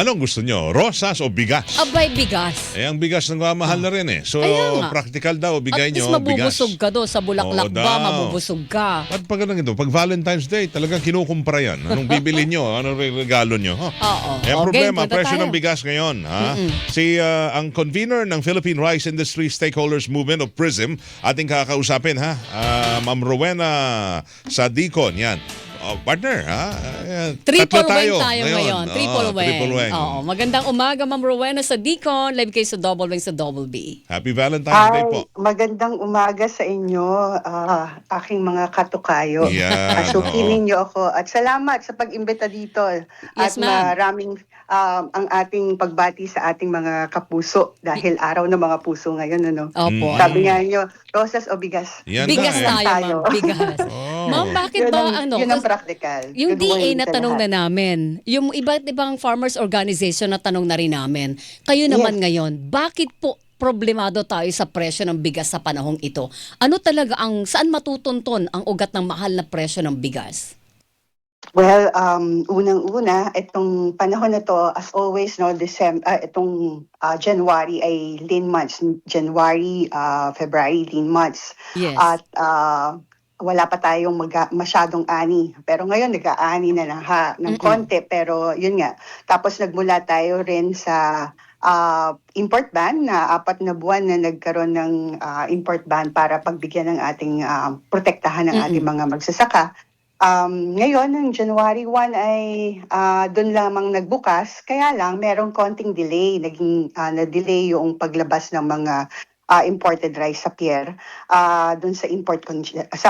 Anong gusto nyo? Rosas o bigas? Abay, bigas. Eh, ang bigas mahal na rin eh. So, Kaya nga. practical daw, bigay At least nyo bigas. mabubusog ka doon. Sa bulaklak Oo ba, daw. mabubusog ka. At pag ganun ito, pag Valentine's Day, talagang kinukumpara yan. Anong bibili nyo? Anong regalo nyo? Huh? Oo. Eh, ang Okay, problema, punta presyo tayo. ng bigas ngayon. Ha? Ang convener ng Philippine Rice Industry Stakeholders Movement of PRISM, ating kakausapin, ha? Ma'am Rowena Sadicon, yan. Partner, ha? Triple Tatlo wing tayo ngayon. Triple wing. Triple wing. Oo. Magandang umaga, Ma'am Rowena sa Deacon. Live kayo sa Double Wing sa Double B. Happy Valentine's Day po. Magandang umaga sa inyo, aking mga katukayo. Yan, Sukinin niyo ako. At salamat sa pag-imbita dito. Yes, at ma'am. maraming ang ating pagbati sa ating mga kapuso dahil araw ng mga puso ngayon. Ano? Opo. Sabi nga niyo, rosas o bigas? Yan Bigas na, tayo, ma'am. Bigas. Oh. Ma'am, bakit Yun ba ang, yun ang kasi practical. yung Good DA morning na sa tanong lahat. na namin, yung iba't ibang farmers organization na tanong na rin namin, kayo naman ngayon, bakit po problemado tayo sa presyo ng bigas sa panahong ito? Ano talaga saan matutunton ang ugat ng mahal na presyo ng bigas? Well, unang-una, itong panahon na to, as always, no, itong January ay lean months. January, February, lean months. Yes. At wala pa tayong masyadong ani. Pero ngayon, nag-aani na ng konti. Pero yun nga. Tapos nagmula tayo rin sa import ban na 4 na buwan na nagkaroon ng import ban para pagbigyan ng ating protektahan ng ating mga magsasaka. Ngayon, ng January 1 ay doon lamang nagbukas, kaya lang merong konting delay, na-delay yung paglabas ng mga imported rice sa pier doon sa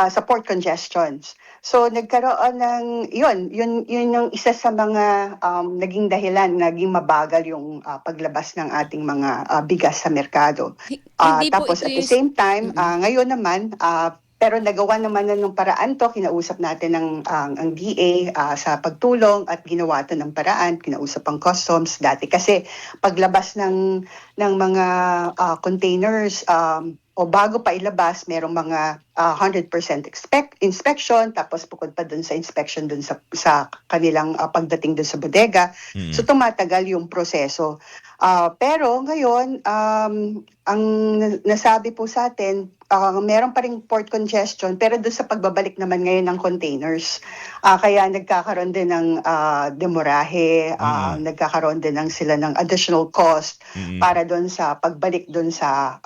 sa port congestions. So nagkaroon ng yun yung isa sa mga naging dahilan, naging mabagal yung paglabas ng ating mga bigas sa merkado. Hindi po Tapos ito at the yung- same time, ngayon naman pero nagawa naman na ng paraan to, kinausap natin ang DA sa pagtulong at ginawa to ng paraan, kinausap ang customs dati kasi paglabas ng mga containers o bago pa ilabas, merong mga 100% inspection, tapos bukod pa dun sa inspection dun sa kanilang pagdating dun sa bodega. So tumatagal yung proseso. Pero ngayon, ang nasabi po sa atin, meron pa ring port congestion, pero doon sa pagbabalik naman ngayon ng containers. Kaya nagkakaroon din ng demorahe, nagkakaroon din sila ng additional cost para doon sa pagbalik doon sa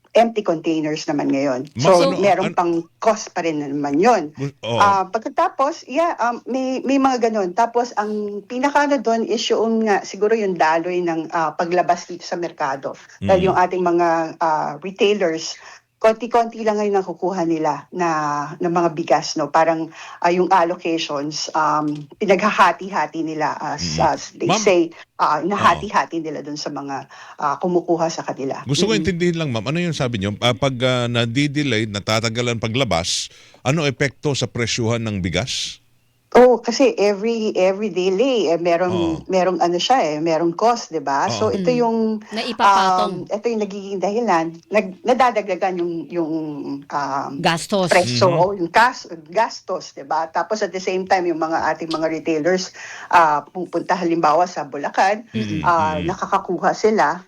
empty containers naman ngayon. So, meron pang cost pa rin naman yun. Pagkatapos, may mga ganun. Tapos, ang pinaka doon is yung siguro yung daloy ng paglabas dito sa merkado. Dahil yung ating mga retailers, konti-konti lang ngayon nakukuha nila ng mga bigas, no? Parang yung allocations, pinaghahati-hati nila as they say, nahati-hati nila dun sa mga kumukuha sa kanila. Gusto ko intindihin lang, ma'am. Ano yung sabi niyo? Pag nadidelay, natatagalan paglabas, ano epekto sa presyuhan ng bigas? Kasi every delay merong ano siya merong cost, 'di ba? So ito yung Naipapatong. ito yung nagiging dahilan, nadadagdagan yung Gastos. presyo, yung gastos, 'di ba? Tapos at the same time yung mga ating mga retailers pupunta halimbawa sa Bulacan, nakakakuha sila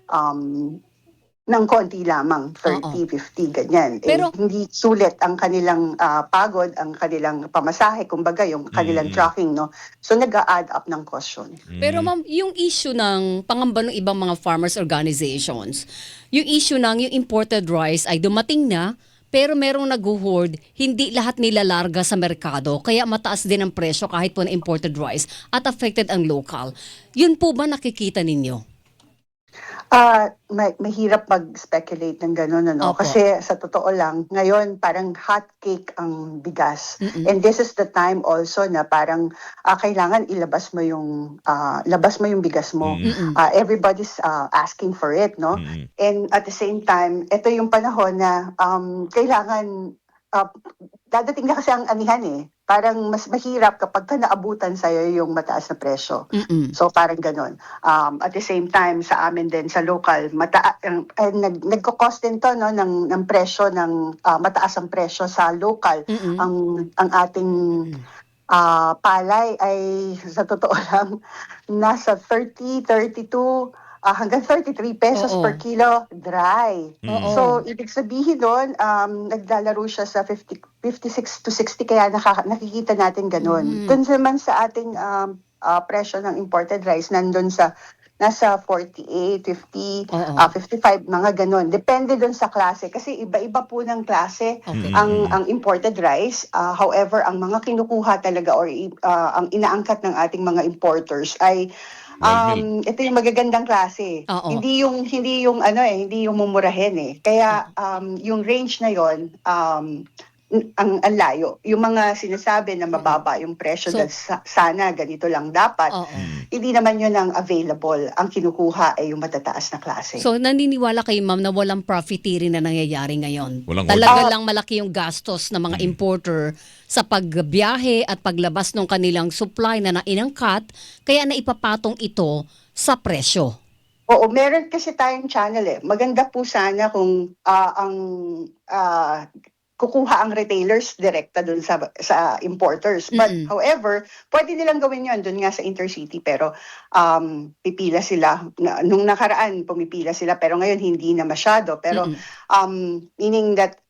ng konti lamang, 30, 50, ganyan. Pero Hindi sulit ang kanilang pagod, ang kanilang pamasahe, kumbaga yung kanilang tracking, no? So nag-a-add up ng cost yun. Pero ma'am, yung issue ng pangamba ng ibang mga farmers organizations, yung issue ng yung imported rice ay dumating na, pero merong nag-hoard, hindi lahat nila larga sa merkado, kaya mataas din ang presyo kahit po na imported rice at affected ang local. Yun po ba nakikita ninyo? Mahirap mag-speculate ng gano'n, ano? Opo. Kasi sa totoo lang, ngayon parang hot cake ang bigas. And this is the time also na parang kailangan ilabas mo yung bigas mo. Everybody's asking for it, no? And at the same time, ito yung panahon na kailangan dadating na kasi ang anihan parang mas mahirap kapag ka naabutan sa'yo yung mataas na presyo. So parang ganun. At the same time, sa amin din, sa local, nagko-cost din to, no, ng presyo, mataas ang presyo sa local. Ang ating palay ay sa totoo lang nasa 32 hanggang 33 pesos Oo. per kilo dry. Oo. So, ibig sabihin doon, naglalaro siya sa 56 to 60, kaya nakikita natin ganun. Doon naman sa ating presyo ng imported rice, nandun sa nasa 48, 50, Oo. 55, mga ganun. Depende doon sa klase. Kasi iba-iba po ng klase Okay. ang imported rice. However, ang mga kinukuha talaga or ang inaangkat ng ating mga importers ay Well-milled. ito yung magagandang klase. Oo. Hindi yung hindi yung mumurahin eh. Kaya yung range na yon ang layo. Yung mga sinasabi na mababa yung presyo So- dahil sana ganito lang dapat. Oo. Hindi naman yun ang available. Ang kinukuha ay yung matataas na klase. So naniniwala kayo ma'am na walang profiteering na nangyayari ngayon? Walang Talaga order. lang malaki yung gastos ng mga importer sa pagbiyahe at paglabas ng kanilang supply na nainangkat, kaya naipapatong ito sa presyo. Oo, meron kasi tayong channel eh. Maganda po sana kung ang kukuha ang retailers direkta dun sa importers. But however, pwede nilang gawin yon dun nga sa intercity, pero pipila sila. Nung nakaraan, pumipila sila, pero ngayon hindi na masyado. Pero meaning that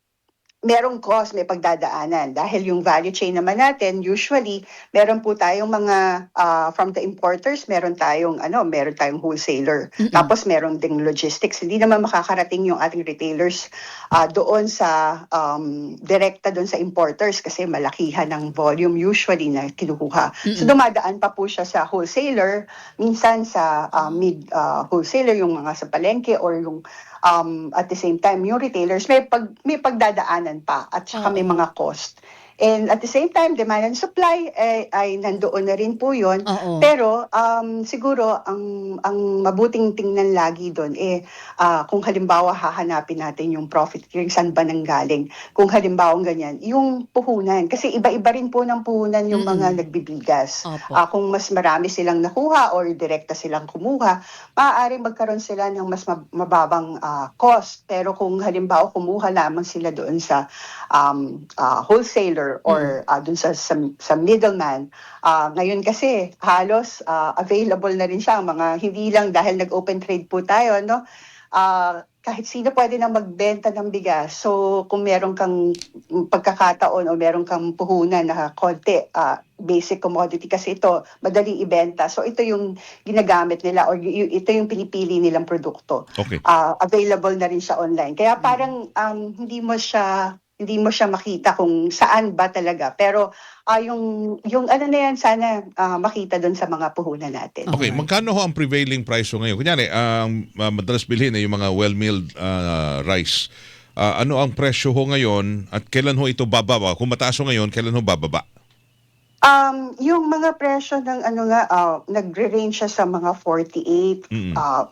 merong cost, may pagdadaanan. Dahil yung value chain naman natin, usually, meron po tayong mga, from the importers, meron tayong wholesaler. Tapos meron ding logistics. Hindi naman makakarating yung ating retailers doon sa, direkta doon sa importers kasi malakihan ng volume usually na kinukuha. So dumadaan pa po siya sa wholesaler, minsan sa mid wholesaler, yung mga sa palengke or yung at the same time, yung retailers may pagdadaanan pa at saka may mga cost. And at the same time, demand and supply ay nandoon na rin po yun. Oo. Pero siguro ang mabuting tingnan lagi doon kung halimbawa hahanapin natin yung profit sharing, saan ba nanggaling. Kung halimbawa ganyan, yung puhunan. Kasi iba-iba rin po ng puhunan yung mga nagbibigas. Opo. Kung mas marami silang nakuha or direkta silang kumuha, maaaring magkaroon sila ng mas mababang cost. Pero kung halimbawa kumuha lamang sila doon sa wholesaler or dun sa middleman, ngayon kasi halos available na rin siya mga hindi lang dahil nag-open trade po tayo, no? Kahit sino pwede na magbenta ng bigas. So kung meron kang pagkakataon o meron kang puhunan na konti, basic commodity kasi ito, madaling ibenta. So ito yung ginagamit nila or ito yung pinipili nilang produkto. Okay. Available na rin siya online. Kaya parang hindi mo siya makita kung saan ba talaga. Pero yung ano na yan, sana makita doon sa mga puhunan natin. Okay, magkano ho ang prevailing price ho ngayon? Kunyari, ang madalas bilhin ay yung mga well-milled rice. Ano ang presyo ho ngayon at kailan ho ito bababa? Kung mataas ho ngayon, kailan ho bababa? Yung mga presyo ng nagre-range siya sa mga 48,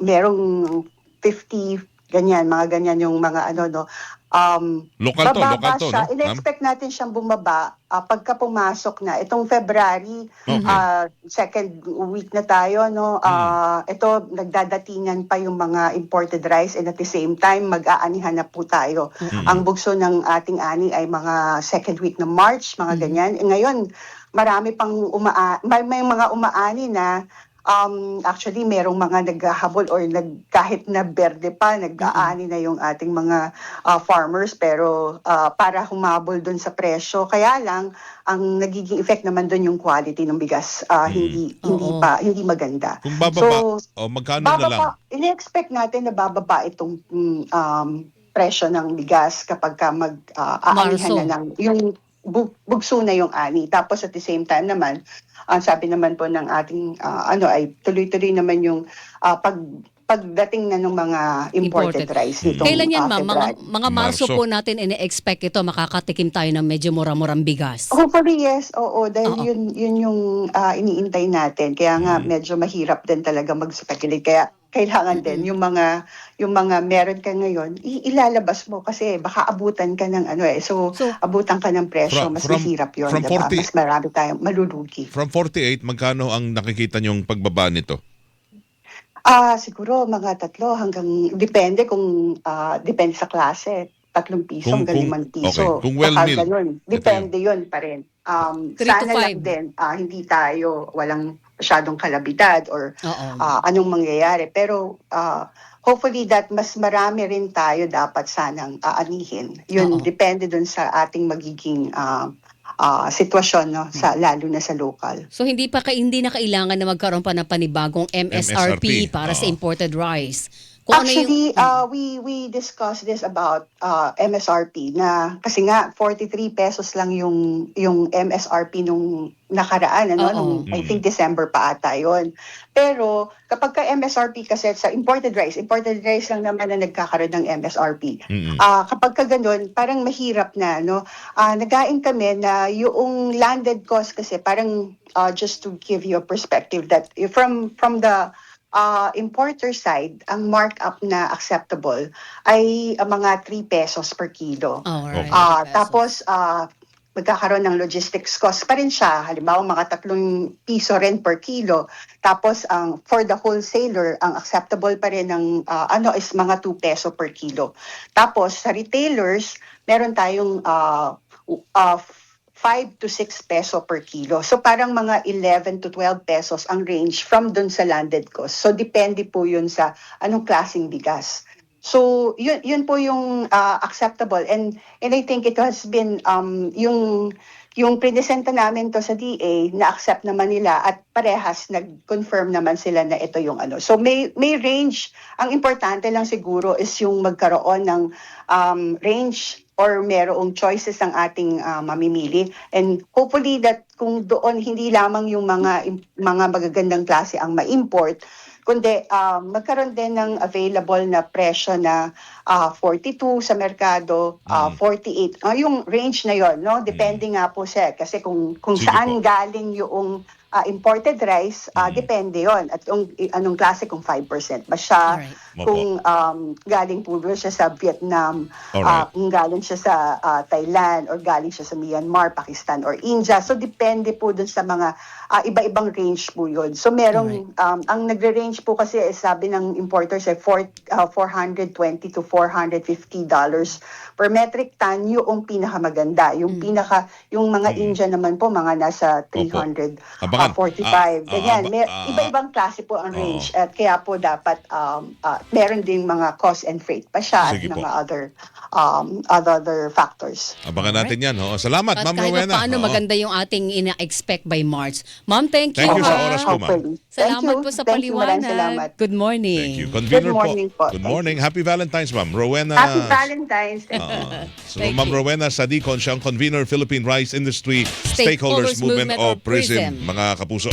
merong 50, ganyan, mga ganyan yung mga Lokal to, bababa lokal to, siya. no? In-expect natin siyang bumaba pagka pumasok na. Itong February, second week na tayo, no? Ito, nagdadatingan pa yung mga imported rice and at the same time, mag-aanihan na po tayo. Ang bugso ng ating ani ay mga second week ng March, mga ganyan. Ngayon, marami pang may mga umaani na actually merong mga naghahabol or kahit na berde pa, nag-aani na yung ating mga farmers, pero para humabol dun sa presyo. Kaya lang, ang nagiging effect naman dun yung quality ng bigas. Hindi maganda. Kung bababa, So, magkano na lang? ini-expect natin na bababa itong presyo ng bigas kapag mag-aanihan na ng yung bugso na yung ani. Tapos at the same time naman, sabi naman po ng ating ay tuloy-tuloy naman yung pagdating na ng mga imported rice nitong Kailan yan ma'am? February. Mga Marso Marso. po natin ine-expect ito, makakatikim tayo ng medyo mura-murang bigas. Hopefully yes, oo, dahil yun yung iniintay natin. Kaya nga medyo mahirap din talaga mag-speculate. Kaya kailangan din yung mga meron ka ngayon, ilalabas mo kasi baka abutan ka ng So abutan ka ng presyo, mas mahirap yun, from diba? 40 Mas marami tayong malulugi. From 48, magkano ang nakikita niyong pagbaba nito? Siguro mga 3 hanggang depende sa klase. 3 piso Kung- hanggang kung- 5 piso. okay. Kung well Baka milled, ganun. ito Depende yun pa rin. 3 to Sana lang 5. din, hindi tayo walang masyadong kalabidad or Oo. anong mangyayari. Pero hopefully that mas marami rin tayo dapat sanang aanihin. Yun, Oo. depende dun sa ating magiging sitwasyon, no? Lalo na sa local. So hindi na kailangan na magkaroon pa ng panibagong MSRP para sa Oo. imported rice. Kung Actually, ano we discussed this about MSRP na kasi nga 43 pesos lang yung MSRP nung nakaraan, ano, Oo. nung I think December pa ata yon. Pero kapag ka MSRP kasi sa imported rice lang naman na nagkakaroon ng MSRP. Kapag ka ganun, parang mahirap na, no? Nagain kami na yung landed cost kasi parang just to give you a perspective that from the importer side, ang markup na acceptable ay mga 3 pesos per kilo. Alright. Tapos, magkakaroon ng logistics cost pa rin siya. Halimbawa, mga 3 piso rin per kilo. Tapos, for the wholesaler, ang acceptable pa rin ng is mga 2 peso per kilo. Tapos, sa retailers, meron tayong 5 to 6 peso per kilo. So parang mga 11 to 12 pesos ang range from dun sa landed cost. So depende po yun sa anong klaseng bigas. So yun po yung acceptable, and I think it has been yung presenta namin to sa DA, na-accept naman nila at parehas nag-confirm naman sila na ito yung ano. So may range. Ang importante lang siguro is yung magkaroon ng range or merong choices ang ating mamimili. And hopefully that kung doon hindi lamang yung mga magagandang klase ang ma-import, kundi magkaroon din ng available na presyo na 42 sa merkado, 48. Yung range na yon, no? Depende nga po siya. Kasi kung Sige saan po. galing yung imported rice, depende yon. At anong klase, kung 5% ba siya, Alright. kung galing po ba siya sa Vietnam, Alright. kung galing siya sa Thailand, or galing siya sa Myanmar, Pakistan, or India. So depende po dun sa mga iba-ibang range po yun. So merong, ang nagre-range po kasi sabi ng importers ay $420 to $450 per metric ton yung pinakamaganda. Yung mga India naman po, mga nasa 345. Ganyan. Iba-ibang klase po ang range. At kaya po dapat meron ding mga cost and freight pa siya at Sige po. mga other factors. Abangan natin yan. Ho. Salamat, At Ma'am kahit Rowena. paano Oo. maganda yung ating ina-expect by March. Ma'am, thank you. Thank you sa ha. oras po, ma'am. Hopefully. Salamat po sa Thank you, maraming paliwanag. salamat. Good morning. Thank you. Convener Good morning po. Good morning. Happy Valentine's, Ma'am. Rowena. Happy Valentine's. So, Thank Ma'am you. Rowena Sadicon, siyang convener Philippine Rice Industry Stakeholders Stakeholders Movement Movement o o PRISM. PRISM. Mga kapuso.